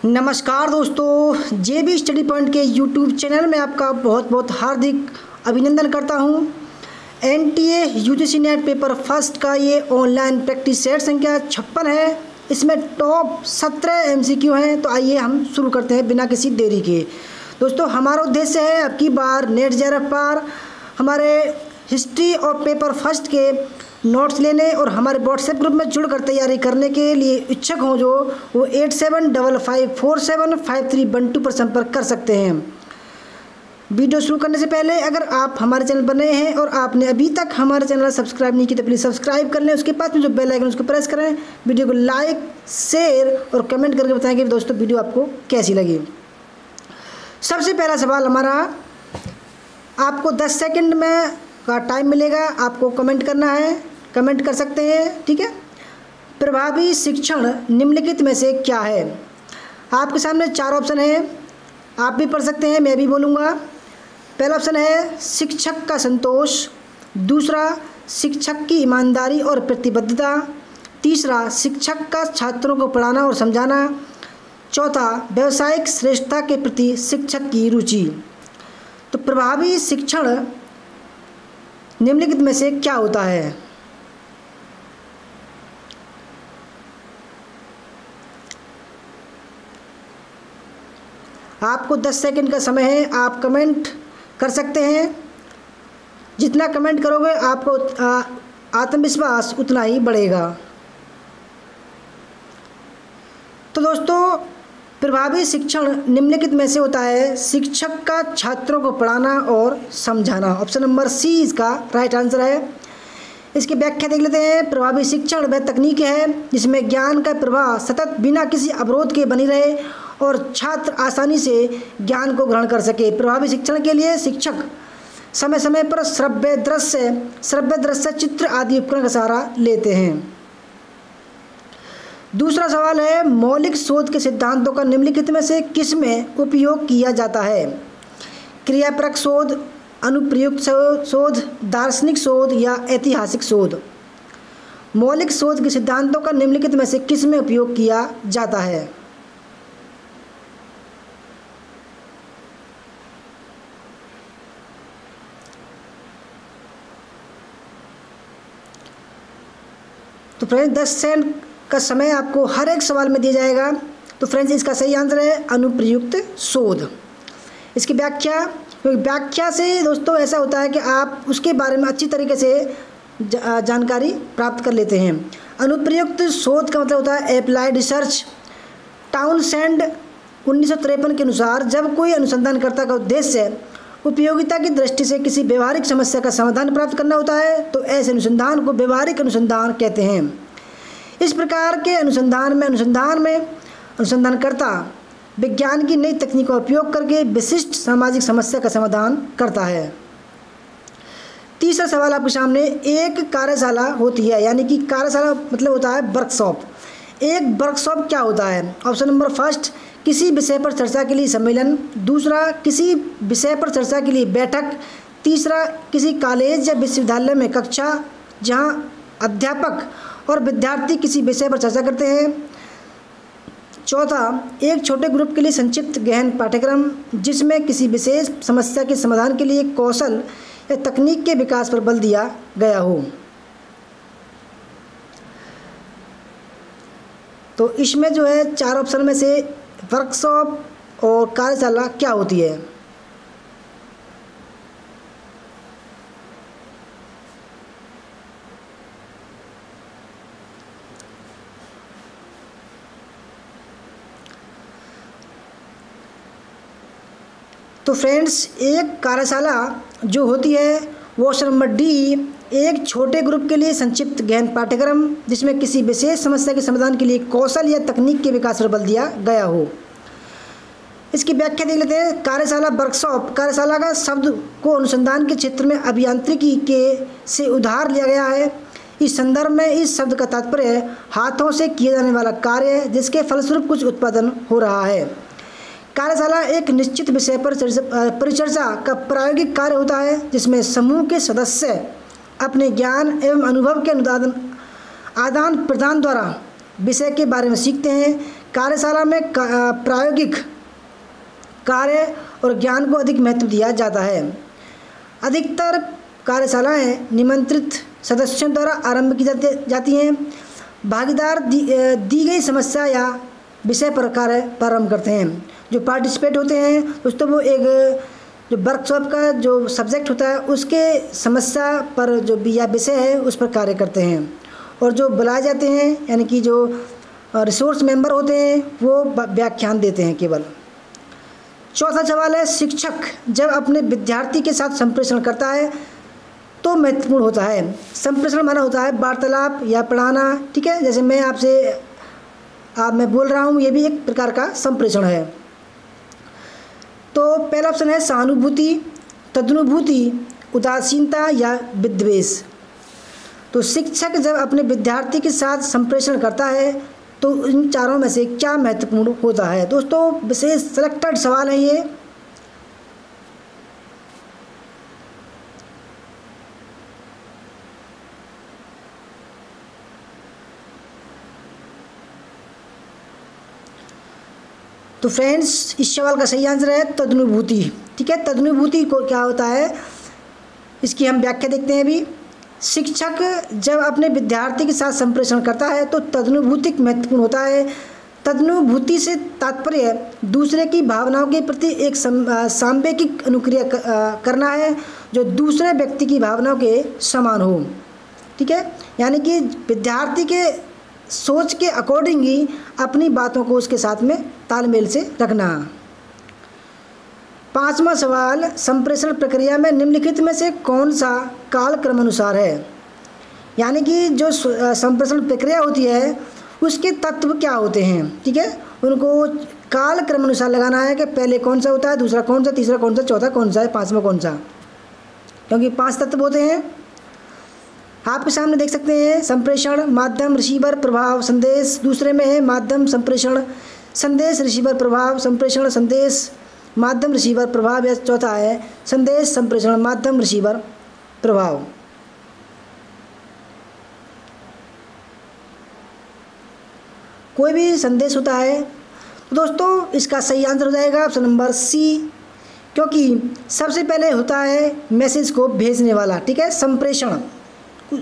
नमस्कार दोस्तों, JB study point के YouTube चैनल में आपका बहुत बहुत हार्दिक अभिनंदन करता हूं। NTA UGC net paper first का ये ऑनलाइन प्रैक्टिस सेट संख्या 56 है। इसमें टॉप 17 MCQ हैं। तो आइए हम शुरू करते हैं बिना किसी देरी के। दोस्तों, हमारा उद्देश्य है अब की बार नेट JRF पर हमारे हिस्ट्री और पेपर फर्स्ट के नोट्स लेने और हमारे व्हाट्सएप ग्रुप में जुड़कर तैयारी करने के लिए इच्छुक हों जो वो 8755475312 पर संपर्क कर सकते हैं। वीडियो शुरू करने से पहले अगर आप हमारे चैनल पर नए हैं और आपने अभी तक हमारे चैनल सब्सक्राइब नहीं किया तो प्लीज़ सब्सक्राइब कर लें। उसके पास में जो बेल आइकन उसको प्रेस करें। वीडियो को लाइक, शेयर और कमेंट करके बताएं कि दोस्तों वीडियो आपको कैसी लगी। सबसे पहला सवाल हमारा, आपको 10 सेकेंड में का टाइम मिलेगा, आपको कमेंट करना है। कमेंट कर सकते हैं, ठीक है। प्रभावी शिक्षण निम्नलिखित में से क्या है? आपके सामने 4 ऑप्शन है, आप भी पढ़ सकते हैं, मैं भी बोलूँगा। पहला ऑप्शन है शिक्षक का संतोष, दूसरा शिक्षक की ईमानदारी और प्रतिबद्धता, तीसरा शिक्षक का छात्रों को पढ़ाना और समझाना, चौथा व्यावसायिक श्रेष्ठता के प्रति शिक्षक की रुचि। तो प्रभावी शिक्षण निम्नलिखित में से क्या होता है? आपको 10 सेकंड का समय है, आप कमेंट कर सकते हैं। जितना कमेंट करोगे आपको आत्मविश्वास उतना ही बढ़ेगा। तो दोस्तों, प्रभावी शिक्षण निम्नलिखित में से होता है शिक्षक का छात्रों को पढ़ाना और समझाना। ऑप्शन नंबर सी इसका राइट आंसर है। इसकी व्याख्या देख लेते हैं। प्रभावी शिक्षण वह तकनीक है जिसमें ज्ञान का प्रवाह सतत बिना किसी अवरोध के बनी रहे और छात्र आसानी से ज्ञान को ग्रहण कर सके। प्रभावी शिक्षण के लिए शिक्षक समय समय पर श्रव्य दृश्य, चित्र आदि उपकरण का सहारा लेते हैं। दूसरा सवाल है, मौलिक शोध के सिद्धांतों का निम्नलिखित में से किस में उपयोग किया जाता है? क्रियापरक शोध, अनुप्रयुक्त शोध, दार्शनिक शोध या ऐतिहासिक शोध। मौलिक शोध के सिद्धांतों का निम्नलिखित में से किस में उपयोग किया जाता है? तो फ्रेंड्स 10 सेकंड का समय आपको हर एक सवाल में दिया जाएगा। तो फ्रेंड्स इसका सही आंसर है अनुप्रयुक्त शोध। इसकी व्याख्या से दोस्तों ऐसा होता है कि आप उसके बारे में अच्छी तरीके से जानकारी प्राप्त कर लेते हैं। अनुप्रयुक्त शोध का मतलब होता है अप्लाइड रिसर्च। टाउनसेंड 1953 के अनुसार जब कोई अनुसंधानकर्ता का उद्देश्य उपयोगिता की दृष्टि से किसी व्यवहारिक समस्या का समाधान प्राप्त करना होता है तो ऐसे अनुसंधान को व्यवहारिक अनुसंधान कहते हैं। इस प्रकार के अनुसंधान में अनुसंधानकर्ता विज्ञान की नई तकनीक का उपयोग करके विशिष्ट सामाजिक समस्या का समाधान करता है। तीसरा सवाल आपके सामने, एक कार्यशाला होती है, यानी कि कार्यशाला मतलब होता है वर्कशॉप। एक वर्कशॉप क्या होता है? ऑप्शन नंबर फर्स्ट, किसी विषय पर चर्चा के लिए सम्मेलन, दूसरा किसी विषय पर चर्चा के लिए बैठक, तीसरा किसी कॉलेज या विश्वविद्यालय में कक्षा जहां अध्यापक और विद्यार्थी किसी विषय पर चर्चा करते हैं, चौथा एक छोटे ग्रुप के लिए संक्षिप्त गहन पाठ्यक्रम जिसमें किसी विशेष समस्या के समाधान के लिए कौशल या तकनीक के विकास पर बल दिया गया हो। तो इसमें जो है 4 ऑप्शन में से वर्कशॉप और कार्यशाला क्या होती है? तो फ्रेंड्स एक कार्यशाला जो होती है वो ऑप्शन नंबर डी, एक छोटे ग्रुप के लिए संक्षिप्त गहन पाठ्यक्रम जिसमें किसी विशेष समस्या के समाधान के लिए कौशल या तकनीक के विकास पर बल दिया गया हो। इसकी व्याख्या देख लेते हैं। कार्यशाला वर्कशॉप, कार्यशाला का शब्द को अनुसंधान के क्षेत्र में अभियांत्रिकी के से उधार लिया गया है। इस संदर्भ में इस शब्द का तात्पर्य हाथों से किया जाने वाला कार्य है जिसके फलस्वरूप कुछ उत्पादन हो रहा है। कार्यशाला एक निश्चित विषय पर परिचर्चा का प्रायोगिक कार्य होता है जिसमें समूह के सदस्य अपने ज्ञान एवं अनुभव के आदान प्रदान द्वारा विषय के बारे में सीखते हैं। कार्यशाला में प्रायोगिक कार्य और ज्ञान को अधिक महत्व दिया जाता है। अधिकतर कार्यशालाएं निमंत्रित सदस्यों द्वारा आरंभ की जाती हैं। भागीदार दी गई समस्या या विषय पर कार्य प्रारंभ करते हैं। जो पार्टिसिपेट होते हैं दोस्तों वो एक जो वर्कशॉप का जो सब्जेक्ट होता है उसके समस्या पर जो या विषय है उस पर कार्य करते हैं। और जो बुलाए जाते हैं यानी कि जो रिसोर्स मेंबर होते हैं वो व्याख्यान देते हैं केवल। चौथा सवाल है, शिक्षक जब अपने विद्यार्थी के साथ संप्रेषण करता है तो महत्वपूर्ण होता है। संप्रेषण माना होता है वार्तालाप या पढ़ाना, ठीक है। जैसे मैं बोल रहा हूँ, ये भी एक प्रकार का संप्रेषण है। तो पहला ऑप्शन है सहानुभूति, तदनुभूति, उदासीनता या विद्वेष। तो शिक्षक जब अपने विद्यार्थी के साथ संप्रेषण करता है तो इन चारों में से क्या महत्वपूर्ण होता है। दोस्तों विशेष सिलेक्टेड सवाल है ये। तो फ्रेंड्स इस सवाल का सही आंसर है तदनुभूति, ठीक है। तदनुभूति को क्या होता है इसकी हम व्याख्या देखते हैं अभी। शिक्षक जब अपने विद्यार्थी के साथ संप्रेषण करता है तो तदनुभूति महत्वपूर्ण होता है। तदनुभूति से तात्पर्य दूसरे की भावनाओं के प्रति एक सांवेगिक अनुक्रिया करना है जो दूसरे व्यक्ति की भावनाओं के समान हो, ठीक है। यानी कि विद्यार्थी के सोच के अकॉर्डिंग ही अपनी बातों को उसके साथ में तालमेल से रखना। पांचवा सवाल, संप्रेषण प्रक्रिया में निम्नलिखित में से कौन सा कालक्रम अनुसार है। यानी कि जो संप्रेषण प्रक्रिया होती है उसके तत्व क्या होते हैं, ठीक है। उनको कालक्रम अनुसार लगाना है कि पहले कौन सा होता है, दूसरा कौन सा, तीसरा कौन सा, चौथा कौन सा है, पांचवा कौन सा, क्योंकि 5 तत्व होते हैं। आपके सामने देख सकते हैं संप्रेषण, माध्यम, रिसीवर, प्रभाव, संदेश। दूसरे में है माध्यम, संप्रेषण, संदेश, रिसीवर, प्रभाव, संप्रेषण, संदेश, माध्यम, रिसीवर, प्रभाव। या चौथा है संदेश, संप्रेषण, माध्यम, रिसीवर, प्रभाव। कोई भी संदेश होता है तो दोस्तों इसका सही आंसर हो जाएगा ऑप्शन नंबर सी, क्योंकि सबसे पहले होता है मैसेज को भेजने वाला, ठीक है। संप्रेषण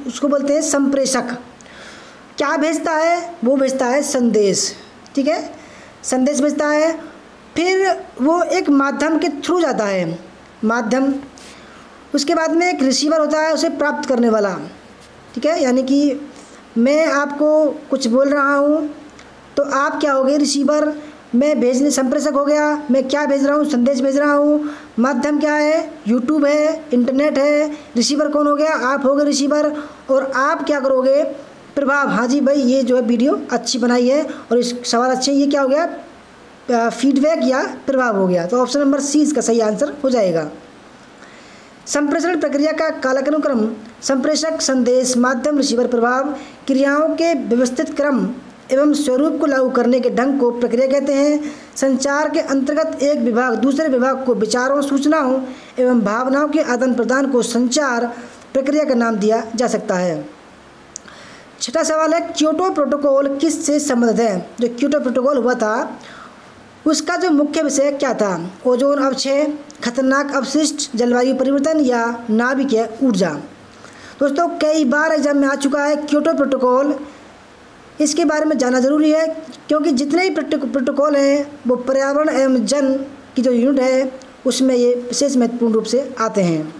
उसको बोलते हैं संप्रेषक। क्या भेजता है, वो भेजता है संदेश, ठीक है। संदेश भेजता है, फिर वो एक माध्यम के थ्रू जाता है, माध्यम। उसके बाद में एक रिसीवर होता है उसे प्राप्त करने वाला, ठीक है। यानी कि मैं आपको कुछ बोल रहा हूँ तो आप क्या हो गए, रिसीवर। मैं भेजने संप्रेषक हो गया, मैं क्या भेज रहा हूँ, संदेश भेज रहा हूँ। माध्यम क्या है, यूट्यूब है, इंटरनेट है। रिसीवर कौन हो गया, आप हो गए रिसीवर। और आप क्या करोगे, प्रभाव। हाँ जी भाई ये जो है वीडियो अच्छी बनाई है और इस सवाल अच्छे, ये क्या हो गया, फीडबैक या प्रभाव हो गया। तो ऑप्शन नंबर सी इसका सही आंसर हो जाएगा। संप्रेषण प्रक्रिया का कालानुक्रम संप्रेषक, संदेश, माध्यम, रिसीवर, प्रभाव क्रियाओं के व्यवस्थित क्रम एवं स्वरूप को लागू करने के ढंग को प्रक्रिया कहते हैं। संचार के अंतर्गत एक विभाग दूसरे विभाग को विचारों, सूचनाओं एवं भावनाओं के आदान प्रदान को संचार प्रक्रिया का नाम दिया जा सकता है। छठा सवाल है, क्योटो प्रोटोकॉल किस से संबंधित है। जो क्योटो प्रोटोकॉल हुआ था उसका जो मुख्य विषय क्या था, ओजोन अवक्षय, खतरनाक अपशिष्ट, जलवायु परिवर्तन या नाभिकीय ऊर्जा। दोस्तों कई बार एग्जाम में आ चुका है क्योटो प्रोटोकॉल, इसके बारे में जानना जरूरी है क्योंकि जितने ही प्रोटोकॉल हैं वो पर्यावरण एवं जन की जो यूनिट है उसमें ये विशेष महत्वपूर्ण रूप से आते हैं।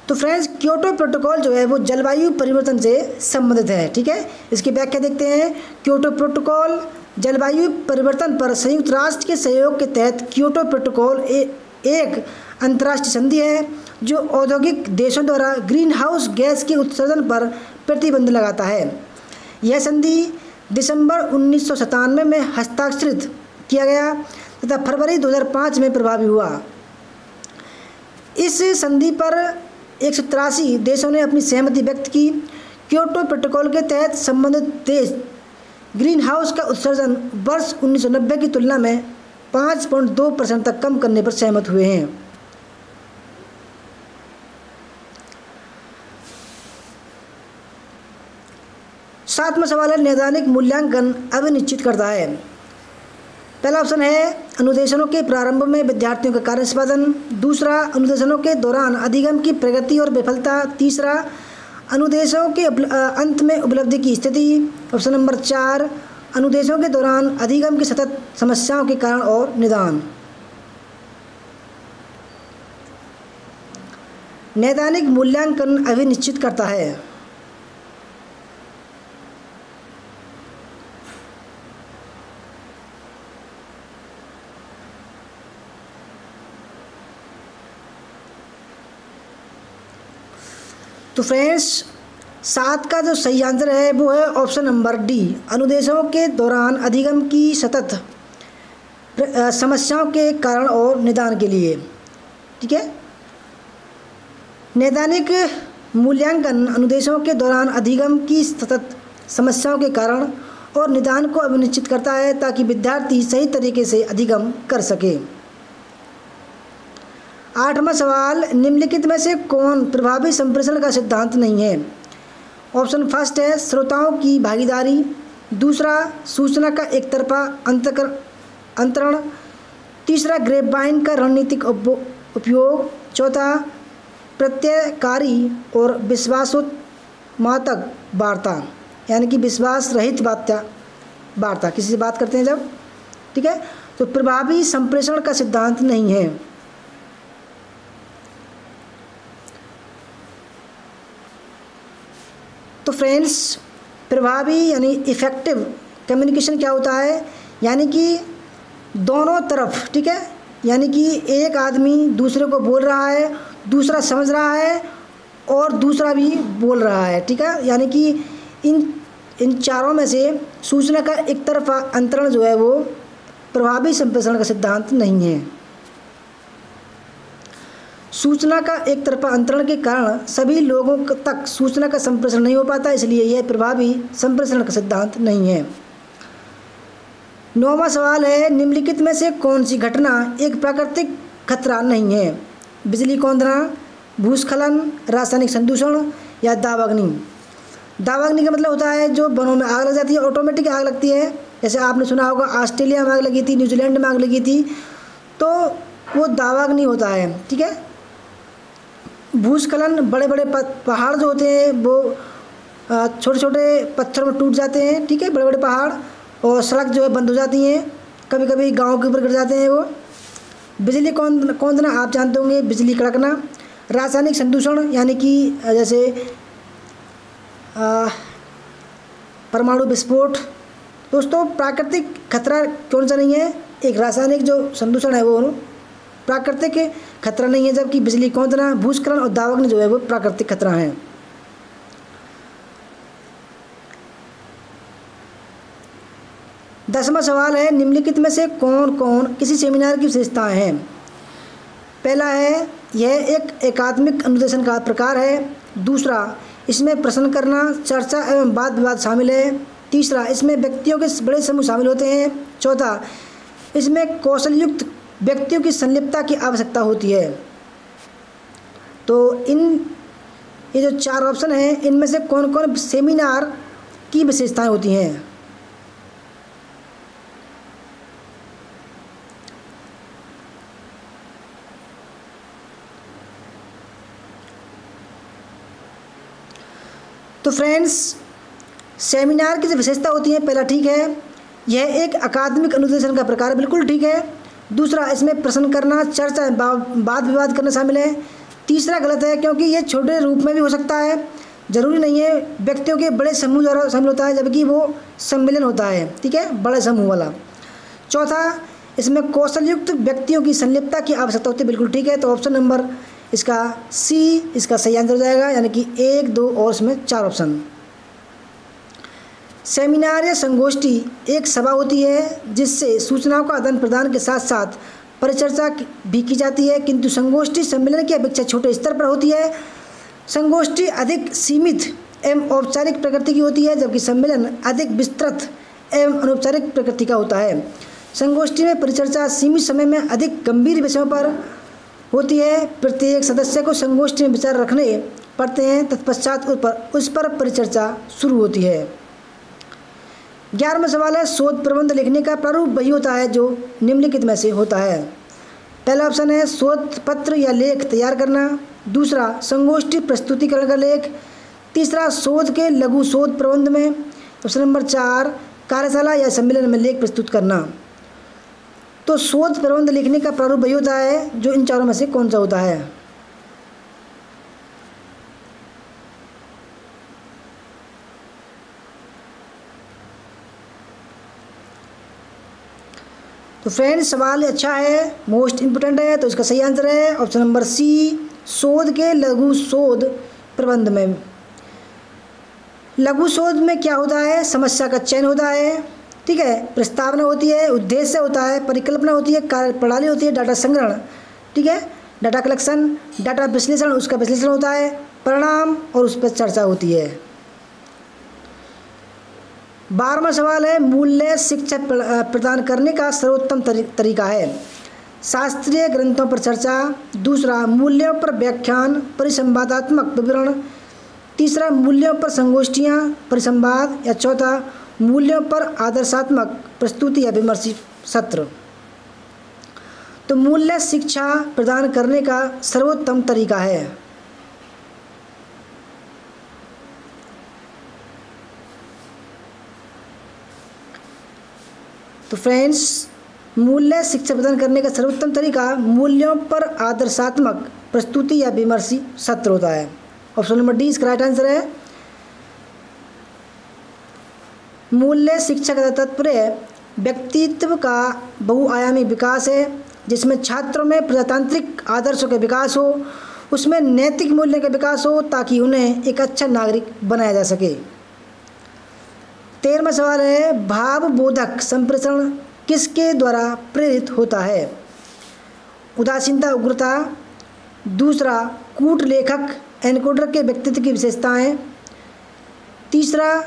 तो फ्रेंड्स क्योटो प्रोटोकॉल जो है वो जलवायु परिवर्तन से संबंधित है, ठीक है। इसकी व्याख्या देखते हैं। क्योटो प्रोटोकॉल जलवायु परिवर्तन पर संयुक्त राष्ट्र के सहयोग के तहत क्योटो प्रोटोकॉल एक अंतर्राष्ट्रीय संधि है जो औद्योगिक देशों द्वारा ग्रीन हाउस गैस के उत्सर्जन पर प्रतिबंध लगाता है। यह संधि दिसंबर 1997 में हस्ताक्षरित किया गया तथा फरवरी 2005 में प्रभावी हुआ। इस संधि पर 183 देशों ने अपनी सहमति व्यक्त की। क्योटो प्रोटोकॉल के तहत संबंधित देश ग्रीन हाउस का उत्सर्जन वर्ष 1990 की तुलना में 5.2% तक कम करने पर सहमत हुए हैं। 7वां सवाल है नैदानिक मूल्यांकन अभिनिश्चित करता है। पहला ऑप्शन है अनुदेशनों के प्रारंभ में विद्यार्थियों का कार्य निष्पादन, दूसरा अनुदेशनों के दौरान अधिगम की प्रगति और विफलता, तीसरा अनुदेशों के अंत में उपलब्धि की स्थिति, ऑप्शन नंबर 4 अनुदेशों के दौरान अधिगम की सतत समस्याओं के कारण और निदान। नैदानिक मूल्यांकन अभिनिश्चित करता है। तो फ्रेंड्स 7 का जो सही आंसर है वो है ऑप्शन नंबर डी, अनुदेशों के दौरान अधिगम की सतत समस्याओं के कारण और निदान के लिए। ठीक है, नैदानिक मूल्यांकन अनुदेशों के दौरान अधिगम की सतत समस्याओं के कारण और निदान को अभिनिश्चित करता है ताकि विद्यार्थी सही तरीके से अधिगम कर सके। 8वां सवाल निम्नलिखित में से कौन प्रभावी संप्रेषण का सिद्धांत नहीं है। ऑप्शन फर्स्ट है श्रोताओं की भागीदारी, दूसरा सूचना का एक तरफा अंतरण, तीसरा ग्रेपवाइन का रणनीतिक उपयोग, चौथा प्रत्ययकारी और विश्वासोत्मातक वार्ता, यानी कि विश्वास रहित वार्ता, किसी से बात करते हैं जब। ठीक है, तो प्रभावी संप्रेषण का सिद्धांत नहीं है। तो फ्रेंड्स प्रभावी यानी इफ़ेक्टिव कम्युनिकेशन क्या होता है, यानी कि दोनों तरफ, ठीक है, यानी कि एक आदमी दूसरे को बोल रहा है, दूसरा समझ रहा है और दूसरा भी बोल रहा है। ठीक है, यानी कि इन चारों में से सूचना का एक तरफा अंतरण जो है वो प्रभावी संप्रेषण का सिद्धांत नहीं है। सूचना का एक तरफा अंतरण के कारण सभी लोगों तक सूचना का संप्रेषण नहीं हो पाता, इसलिए यह प्रभावी संप्रेषण का सिद्धांत नहीं है। 9वां सवाल है निम्नलिखित में से कौन सी घटना एक प्राकृतिक खतरा नहीं है। बिजली कौंधना, भूस्खलन, रासायनिक संदूषण या दावाग्नि। दावाग्नि का मतलब होता है जो वनों में आग लग जाती है, ऑटोमेटिक आग लगती है। जैसे आपने सुना होगा ऑस्ट्रेलिया में आग लगी थी, न्यूजीलैंड में आग लगी थी, तो वो दावाग्नि होता है। ठीक है, भूस्खलन बड़े बड़े पहाड़ जो होते हैं वो छोटे छोटे पत्थर में टूट जाते हैं। ठीक है, बड़े बड़े पहाड़, और सड़क जो है बंद हो जाती हैं, कभी कभी गांव के ऊपर गिर जाते हैं वो। बिजली कौंधना आप जानते होंगे, बिजली कड़कना। रासायनिक संदूषण यानी कि जैसे परमाणु विस्फोट। दोस्तों प्राकृतिक खतरा कौन सा नहीं है, एक रासायनिक जो संदूषण है वो प्राकृतिक खतरा नहीं है, जबकि बिजली कौंधना, भूस्खलन और दावाग्नि जो है वो प्राकृतिक खतरा है। दसवां सवाल है निम्नलिखित में से कौन कौन किसी सेमिनार की विशेषताएं हैं। पहला है यह एक एकात्मिक अनुदेशन का प्रकार है, दूसरा इसमें प्रश्न करना, चर्चा एवं वाद विवाद शामिल है, तीसरा इसमें व्यक्तियों के बड़े समूह शामिल होते हैं, चौथा इसमें कौशलयुक्त व्यक्तियों की संलिप्तता की आवश्यकता होती है। तो ये जो 4 ऑप्शन हैं इनमें से कौन कौन सेमिनार की विशेषताएं होती हैं। तो फ्रेंड्स सेमिनार की जो विशेषता होती है, पहला ठीक है यह एक अकादमिक अनुदेशन का प्रकार, बिल्कुल ठीक है। दूसरा इसमें प्रश्न करना, चर्चा, वाद विवाद करना शामिल है। तीसरा गलत है क्योंकि ये छोटे रूप में भी हो सकता है, ज़रूरी नहीं है व्यक्तियों के बड़े समूह द्वारा शामिल होता है, जबकि वो सम्मेलन होता है। ठीक है, बड़े समूह वाला। चौथा इसमें कौशलयुक्त व्यक्तियों की संलिप्तता की आवश्यकता होती है, बिल्कुल ठीक है। तो ऑप्शन नंबर इसका सी इसका सही आंसर हो जाएगा, यानी कि 1, 2 और इसमें 4 ऑप्शन। सेमिनार या संगोष्ठी एक सभा होती है जिससे सूचनाओं का आदान प्रदान के साथ साथ परिचर्चा भी की जाती है, किंतु संगोष्ठी सम्मेलन की अपेक्षा छोटे स्तर पर होती है। संगोष्ठी अधिक सीमित एवं औपचारिक प्रकृति की होती है, जबकि सम्मेलन अधिक विस्तृत एवं अनौपचारिक प्रकृति का होता है। संगोष्ठी में परिचर्चा सीमित समय में अधिक गंभीर विषयों पर होती है, प्रत्येक सदस्य को संगोष्ठी में विचार रखने पड़ते हैं, तत्पश्चात उस पर परिचर्चा शुरू होती है। 11वां सवाल है शोध प्रबंध लिखने का प्रारूप वही होता है जो निम्नलिखित में से होता है। पहला ऑप्शन है शोध पत्र या लेख तैयार करना, दूसरा संगोष्ठी प्रस्तुतिकरण का लेख, तीसरा शोध के लघु शोध प्रबंध में, ऑप्शन नंबर 4 कार्यशाला या सम्मेलन में लेख प्रस्तुत करना। तो शोध प्रबंध लिखने का प्रारूप वही होता है जो इन चारों में से कौन सा होता है। तो फ्रेंड्स सवाल अच्छा है, मोस्ट इम्पोर्टेंट है, तो इसका सही आंसर है ऑप्शन नंबर सी शोध के लघु शोध प्रबंध में। लघु शोध में क्या होता है, समस्या का चयन होता है, ठीक है, प्रस्तावना होती है, उद्देश्य होता है, परिकल्पना होती है, कार्य प्रणाली होती है, डाटा संग्रहण, ठीक है, डाटा कलेक्शन, डाटा विश्लेषण, उसका विश्लेषण होता है, परिणाम और उस पर चर्चा होती है। 12वां सवाल है मूल्य शिक्षा प्रदान करने का सर्वोत्तम तरीका है। शास्त्रीय ग्रंथों पर चर्चा, दूसरा मूल्यों पर व्याख्यान परिसंवादात्मक विवरण, तीसरा मूल्यों पर संगोष्ठियाँ परिसंवाद, या चौथा मूल्यों पर आदर्शात्मक प्रस्तुति या विमर्शी सत्र। तो मूल्य शिक्षा प्रदान करने का सर्वोत्तम तरीका है। तो फ्रेंड्स मूल्य शिक्षा प्रदान करने का सर्वोत्तम तरीका मूल्यों पर आदर्शात्मक प्रस्तुति या विमर्शी सत्र होता है। ऑप्शन नंबर डी इसका राइट आंसर है। मूल्य शिक्षा का तात्पर्य व्यक्तित्व का बहुआयामी विकास है, जिसमें छात्रों में प्रजातांत्रिक आदर्शों का विकास हो, उसमें नैतिक मूल्य का विकास हो, ताकि उन्हें एक अच्छा नागरिक बनाया जा सके। 13वां सवाल है भावबोधक संप्रेषण किसके द्वारा प्रेरित होता है। उदासीनता उग्रता, दूसरा कूट लेखक एनकोडर के व्यक्तित्व की विशेषताएं, तीसरा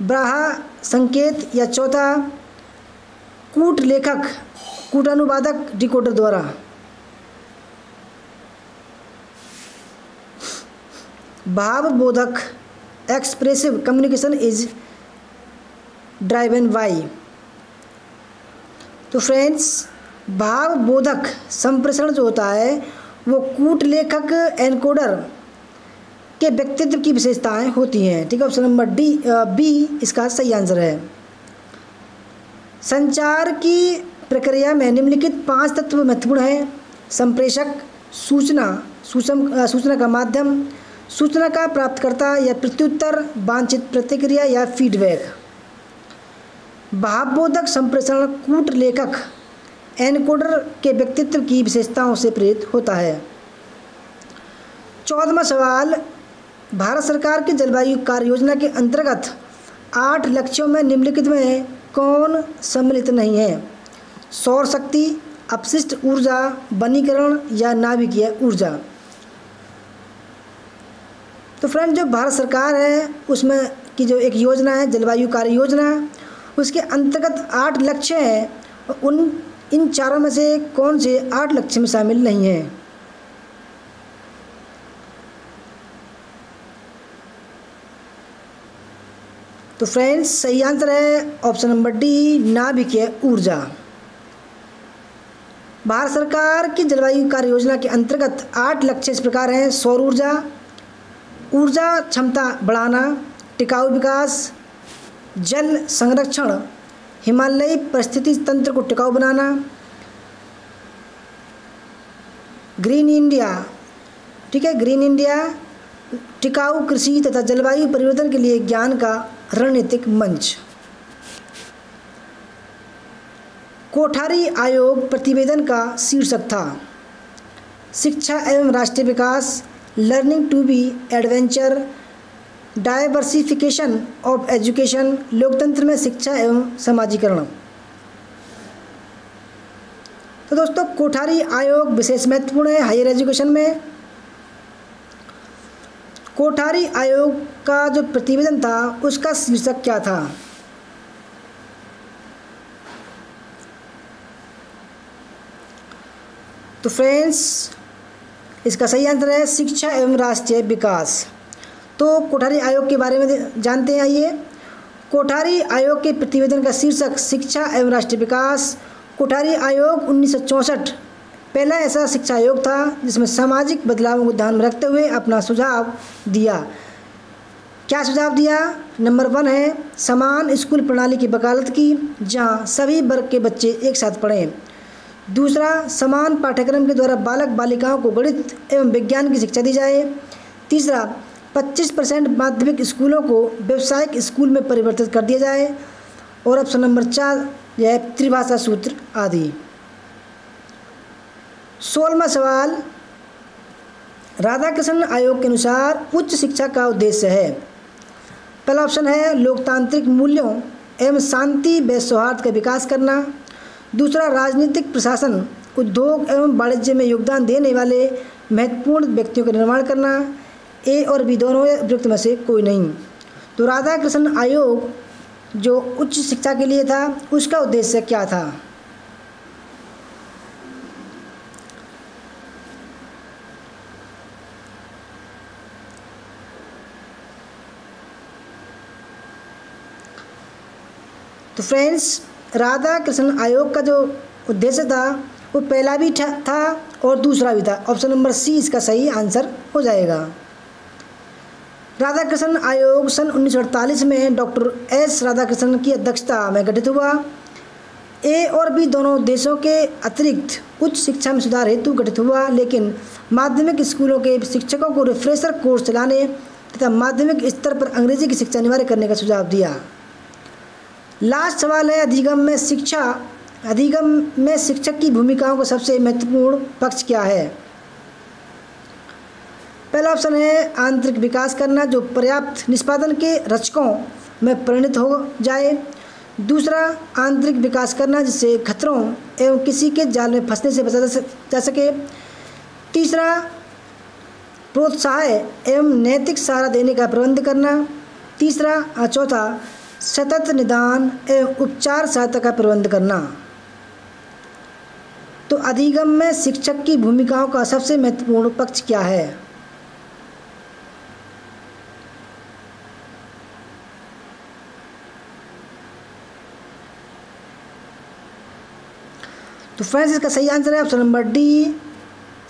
ब्राहा संकेत, या चौथा कूट लेखक कूटानुवादक डिकोडर द्वारा। भावबोधक expressive communication is driven by. तो फ्रेंड्स भावबोधक संप्रेषण जो होता है वो कूट लेखक एनकोडर के व्यक्तित्व की विशेषताएं होती हैं, ठीक है। ऑप्शन नंबर बी इसका सही आंसर है। संचार की प्रक्रिया में निम्नलिखित 5 तत्व महत्वपूर्ण हैं। संप्रेषक, सूचना का माध्यम, सूचना का प्राप्तकर्ता या प्रत्युत्तर, वांछित प्रतिक्रिया या फीडबैक। भावबोधक संप्रेषण कूट लेखक एनकोडर के व्यक्तित्व की विशेषताओं से प्रेरित होता है। 14वां सवाल भारत सरकार की जलवायु कार्य योजना के अंतर्गत 8 लक्ष्यों में निम्नलिखित में कौन सम्मिलित नहीं है। सौर शक्ति, अपशिष्ट ऊर्जा, वनीकरण या नाभिकीय ऊर्जा। तो फ्रेंड जो भारत सरकार है उसमें की जो एक योजना है जलवायु कार्य योजना, उसके अंतर्गत 8 लक्ष्य हैं, इन चारों में से कौन से 8 लक्ष्य में शामिल नहीं हैं। तो फ्रेंड्स सही आंसर है ऑप्शन नंबर डी नाभिकीय ऊर्जा। भारत सरकार की जलवायु कार्य योजना के अंतर्गत 8 लक्ष्य इस प्रकार हैं। सौर ऊर्जा, ऊर्जा क्षमता बढ़ाना, टिकाऊ विकास, जल संरक्षण, हिमालयी परिस्थिति तंत्र को टिकाऊ बनाना, ग्रीन इंडिया, ठीक है, ग्रीन इंडिया, टिकाऊ कृषि तथा जलवायु परिवर्तन के लिए ज्ञान का रणनीतिक मंच। कोठारी आयोग प्रतिवेदन का शीर्षक था शिक्षा एवं राष्ट्रीय विकास, learning to be adventure, diversification of education, लोकतंत्र में शिक्षा एवं समाजीकरण। तो दोस्तों कोठारी आयोग विशेष महत्वपूर्ण है हायर एजुकेशन में। कोठारी आयोग का जो प्रतिवेदन था उसका शीर्षक क्या था। तो फ्रेंड्स इसका सही आंसर है शिक्षा एवं राष्ट्रीय विकास। तो कोठारी आयोग के बारे में जानते हैं। आइए, कोठारी आयोग के प्रतिवेदन का शीर्षक शिक्षा एवं राष्ट्रीय विकास। कोठारी आयोग 1964 पहला ऐसा शिक्षा आयोग था जिसमें सामाजिक बदलावों को ध्यान में रखते हुए अपना सुझाव दिया। क्या सुझाव दिया? नंबर 1 है समान स्कूल प्रणाली की वकालत की, जहां सभी वर्ग के बच्चे एक साथ पढ़ें। दूसरा, समान पाठ्यक्रम के द्वारा बालक बालिकाओं को गणित एवं विज्ञान की शिक्षा दी जाए। तीसरा, 25% माध्यमिक स्कूलों को व्यावसायिक स्कूल में परिवर्तित कर दिया जाए। और ऑप्शन नंबर 4 यह त्रिभाषा सूत्र आदि। 16वां सवाल, राधाकृष्णन आयोग के अनुसार उच्च शिक्षा का उद्देश्य है। पहला ऑप्शन है लोकतांत्रिक मूल्यों एवं शांति व सौहार्द का विकास करना। दूसरा, राजनीतिक प्रशासन, उद्योग एवं वाणिज्य में योगदान देने वाले महत्वपूर्ण व्यक्तियों का निर्माण करना। ए और बी दोनों उपयुक्त में से कोई नहीं। तो राधाकृष्णन आयोग जो उच्च शिक्षा के लिए था उसका उद्देश्य क्या था? तो फ्रेंड्स, राधाकृष्णन आयोग का जो उद्देश्य था वो पहला भी था और दूसरा भी था। ऑप्शन नंबर सी इसका सही आंसर हो जाएगा। राधाकृष्णन आयोग सन 1948 में डॉक्टर एस राधाकृष्णन की अध्यक्षता में गठित हुआ। ए और बी दोनों उद्देश्यों के अतिरिक्त उच्च शिक्षा में सुधार हेतु गठित हुआ, लेकिन माध्यमिक स्कूलों के शिक्षकों को रिफ्रेशर कोर्स चलाने तथा माध्यमिक स्तर पर अंग्रेजी की शिक्षा अनिवार्य करने का सुझाव दिया। लास्ट सवाल है अधिगम में शिक्षक की भूमिकाओं का सबसे महत्वपूर्ण पक्ष क्या है? पहला ऑप्शन है आंतरिक विकास करना, जो पर्याप्त निष्पादन के रचकों में परिणत हो जाए। दूसरा, आंतरिक विकास करना जिससे खतरों एवं किसी के जाल में फंसने से बचा जा सके। तीसरा, प्रोत्साहन एवं नैतिक सहारा देने का प्रबंध करना। चौथा, सतत निदान एवं उपचार सहायता का प्रबंध करना। तो अधिगम में शिक्षक की भूमिकाओं का सबसे महत्वपूर्ण पक्ष क्या है? तो फ्रेंड्स, इसका सही आंसर है ऑप्शन नंबर डी,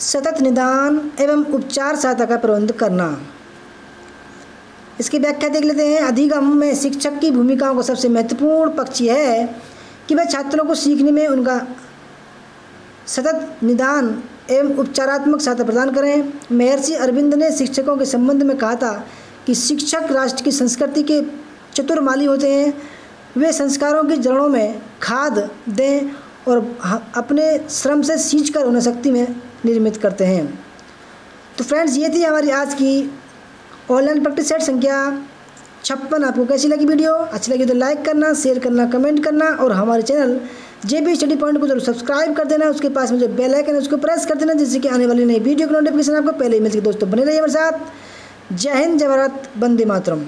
सतत निदान एवं उपचार सहायता का प्रबंध करना। इसकी व्याख्या देख लेते हैं। अधिगम में शिक्षक की भूमिकाओं का सबसे महत्वपूर्ण पक्ष यह है कि वह छात्रों को सीखने में उनका सतत निदान एवं उपचारात्मक सहायता प्रदान करें। महर्षि अरविंद ने शिक्षकों के संबंध में कहा था कि शिक्षक राष्ट्र की संस्कृति के चतुर माली होते हैं। वे संस्कारों की जड़ों में खाद दें और अपने श्रम से सींचकर उन्हें शक्ति में निर्मित करते हैं। तो फ्रेंड्स, ये थी हमारी आज की ऑनलाइन प्रैक्टिस सेट संख्या 56। आपको कैसी लगी वीडियो? अच्छी लगी तो लाइक करना, शेयर करना, कमेंट करना और हमारे चैनल JB स्टडी पॉइंट को जरूर सब्सक्राइब कर देना। उसके पास में जो बेल आइकन है उसको प्रेस कर देना, जिससे कि आने वाली नई वीडियो की नोटिफिकेशन आपको पहले ही मिल सके। दोस्तों बने रहिए हमारे साथ। जय हिंद, जय भारत, वंदे मातरम।